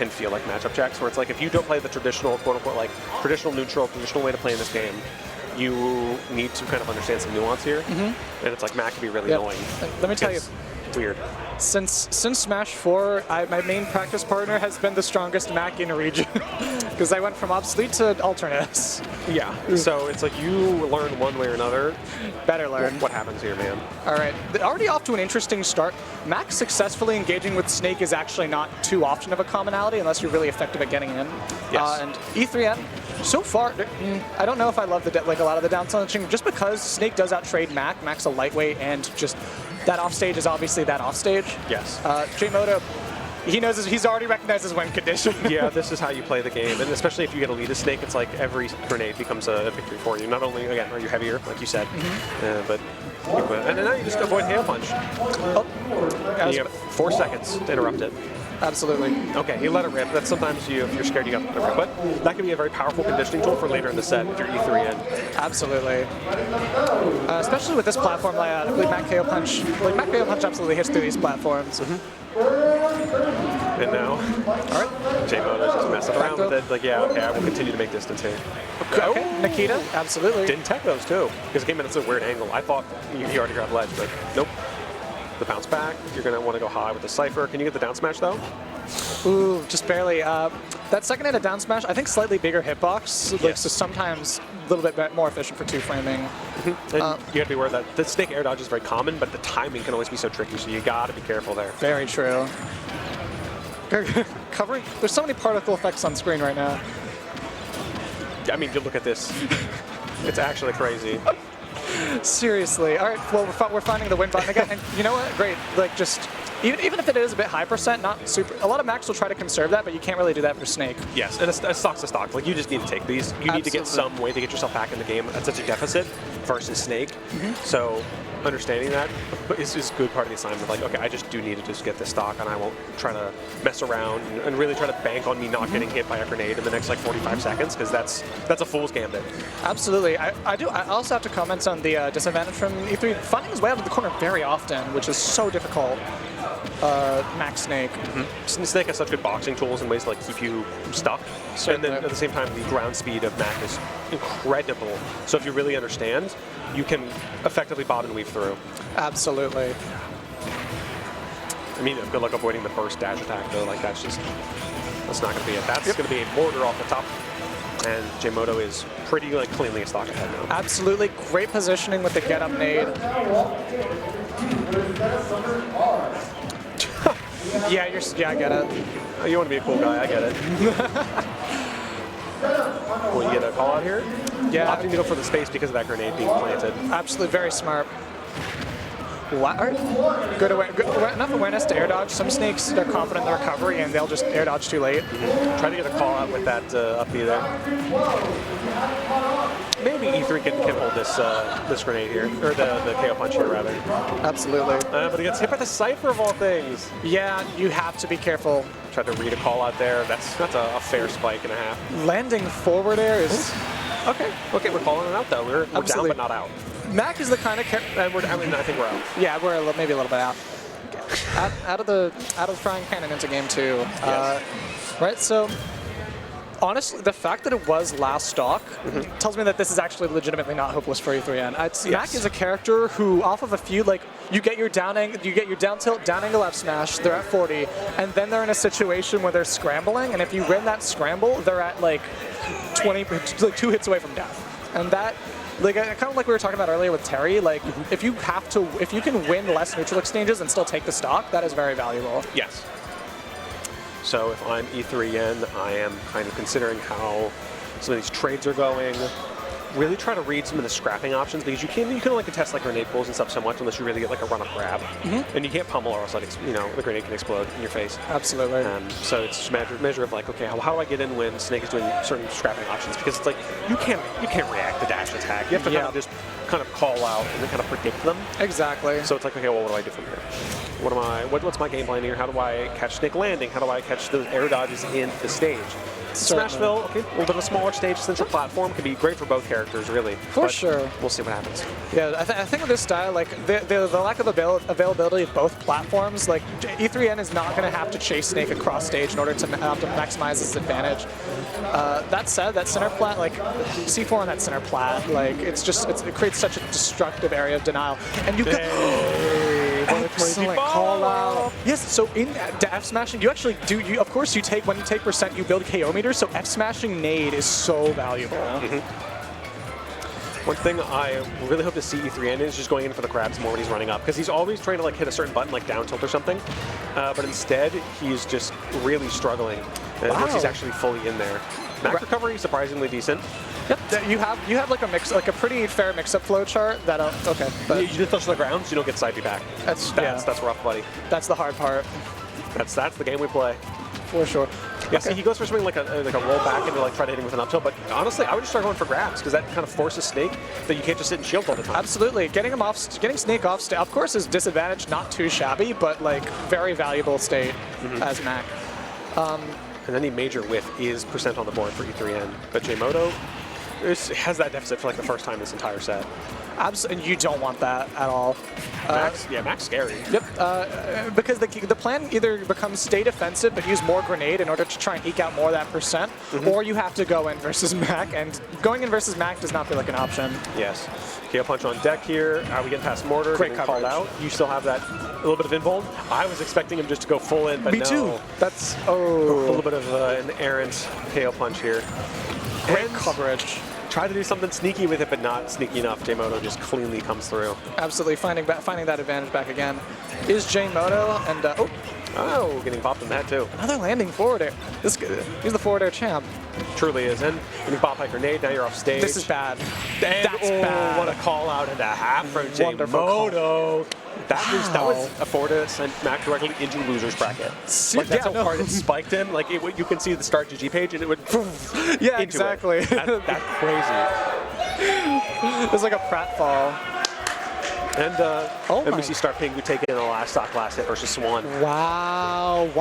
can feel like matchup checks, where it's like if you don't play the traditional, quote-unquote, like traditional neutral, traditional way to play in this game, you need to kind of understand some nuance here. And it's like, Mac can be really annoying. Let me tell you. Weird. Since Smash 4, my main practice partner has been the strongest Mac in a region. Because I went from obsolete to alternates. Yeah, so it's like you learn one way or another. Better learn. What happens here, man? All right, already off to an interesting start. Mac successfully engaging with Snake is actually not too often of a commonality unless you're really effective at getting in. Yes. And E3N, so far, I don't know if I love like a lot of the down slashing, just because Snake does outtrade Mac. Mac's a lightweight, and just that offstage is obviously that offstage. Yes. Jmoto, he knows he's already recognized his win condition. Yeah, this is how you play the game, and especially if you get a lead as Snake, it's like every grenade becomes a victory for you. Not only, again, are you heavier, like you said, but and then now you just avoid hail punch. Oh. And you have 4 seconds to interrupt it. Absolutely. Okay, he let it rip. That's sometimes if you're scared, you got to let it rip. But that can be a very powerful conditioning tool for later in the set if you're E3N. Absolutely. Especially with this platform layout, I believe Mac KO Punch absolutely hits through these platforms. And now, all right, Jmoto's just messing around with it. Like, yeah, okay, I will continue to make distance here. Okay, Nikita, absolutely. Didn't tech those too, because it came in at a weird angle. I thought he already grabbed ledge, but nope. The bounce back, you're going to want to go high with the Cypher. Can you get the down smash though? Ooh, just barely. That second hit of down smash, I think slightly bigger hitbox, like, so sometimes a little bit more efficient for 2-framing. And you have to be aware that the Snake air dodge is very common, but the timing can always be so tricky, so you got to be careful there. Very true. Covering, there's so many particle effects on screen right now. I mean, you look at this. It's actually crazy. Seriously. All right, well, we're finding the win button again. And you know what? Great. Like, just, even if it is a bit high percent, not super, a lot of Macs will try to conserve that, but you can't really do that for Snake. Yes, and a stock's a stock. Like, you just need to take these. You need to get some way to get yourself back in the game at such a deficit versus Snake. So understanding that is a good part of the assignment. Like, okay, I just do need to just get this stock, and I won't try to mess around and really try to bank on me not getting hit by a grenade in the next, like, 45 seconds, because that's a fool's gambit. Absolutely. I also have to comment on the disadvantage from E3 finding his way out of the corner very often, which is so difficult. Max Snake. Snake has such good boxing tools and ways to, like, keep you stuck. Certainly. And then at the same time, the ground speed of Mac is incredible. So if you really understand, you can effectively bob and weave through. Absolutely. I mean, good luck avoiding the burst dash attack, though. Like, that's not going to be it. That's going to be a mortar off the top. And Jmoto is pretty, like, cleanly a stock ahead now. Absolutely. Great positioning with the get-up nade. Yeah, I get it. Oh, you want to be a cool guy, I get it. Will you get a call out here? Yeah. Opting to go for the space because of that grenade being planted. Absolutely, very smart. Wow. Good enough awareness to air dodge. Some Snakes are confident in the recovery and they'll just air dodge too late. Try to get a call out with that up B there. Maybe E3 can hold this grenade here, or the KO punch here rather. Absolutely. But he gets hit by the Cypher of all things. Yeah, you have to be careful. Tried to read a call out there. That's a fair spike and a half. Landing forward air is okay. We're calling it out though. We're down but not out. Mac is the kind of I think we're out. Yeah, we're maybe a little bit out. Out of the frying pan and into game 2. Yes. Right. So honestly, the fact that it was last stock tells me that this is actually legitimately not hopeless for E3N. Mac is a character who, off of a few, like, you get your down tilt, down angle F smash, they're at 40, and then they're in a situation where they're scrambling, and if you win that scramble, they're at like 20, like 2 hits away from death. And that, like, kind of like we were talking about earlier with Terry, like, if you can win less neutral exchanges and still take the stock, that is very valuable. Yes. So if I'm E3N, I am kind of considering how some of these trades are going. Really try to read some of the scrapping options, because you can only contest, like, grenade pulls and stuff so much unless you really get, like, a run-up grab. And you can't pummel or else, like, the grenade can explode in your face. Absolutely. So it's just a measure of, like, okay, how do I get in when Snake is doing certain scrapping options? Because it's like you can't react to dash attack. You have to kind of just call out and then kind of predict them. Exactly. So it's like, okay, well, what do I do from here? what's my game plan here? How do I catch Snake landing? How do I catch those air dodges in the stage? Smashville, okay, a little bit of a smaller stage, central platform can be great for both characters, really. For sure. We'll see what happens. Yeah, I think with this style, like the lack of availability of both platforms, like E3N is not going to have to chase Snake across stage in order to maximize his advantage. That said, that center plat, like C4 on that center plat, like it creates such a destructive area of denial, and you excellent call out. Yes, so in F smashing, you actually do. Of course, when you take percent, you build KO meters. So F smashing nade is so valuable. One thing I really hope to see E3N is just going in for the crabs more when he's running up, because he's always trying to like hit a certain button, like down tilt or something, but instead he's just really struggling once he's actually fully in there. Max recovery surprisingly decent. Yep, you have like a pretty fair mix-up flow chart that okay. But you just touch the ground, so you don't get side B back. That's rough, buddy. That's the hard part. That's the game we play. For sure. Yeah, see, he goes for something like a roll back and like try to hit him with an up tilt, but honestly, I would just start going for grabs, because that kind of forces Snake that you can't just sit and shield all the time. Absolutely. Getting Snake off stage, of course, is disadvantage, not too shabby, but like very valuable state as Mac. And any major whiff is percent on the board for E3N, but Jmoto has that deficit for like the first time this entire set. Absolutely, and you don't want that at all. Mac's scary. Yep, because the plan either becomes stay defensive but use more grenade in order to try and eke out more of that percent, or you have to go in versus Mac, and going in versus Mac does not feel like an option. Yes. KO punch on deck here. We get past mortar, Great getting called out. You still have that little bit of invuln. I was expecting him just to go full in, but Me no. too. That's A little bit of an errant KO punch here. Great coverage. Try to do something sneaky with it, but not sneaky enough. Jmoto just cleanly comes through. Absolutely, finding that advantage back again is Jmoto, and getting popped in that too. another landing forward air. He's the forward air champ. Truly is. And getting popped by grenade, now you're off stage. This is bad. And, That's bad. What a call out and a half from Wonderful Jmoto. That was a forward to send Mac directly into loser's bracket. Like, that's how hard it spiked him. Like you can see the start GG page, and it would yeah, exactly. That's crazy. It's like a pratfall. And NBC start ping, we take it in the last stock last hit versus Swan. Wow.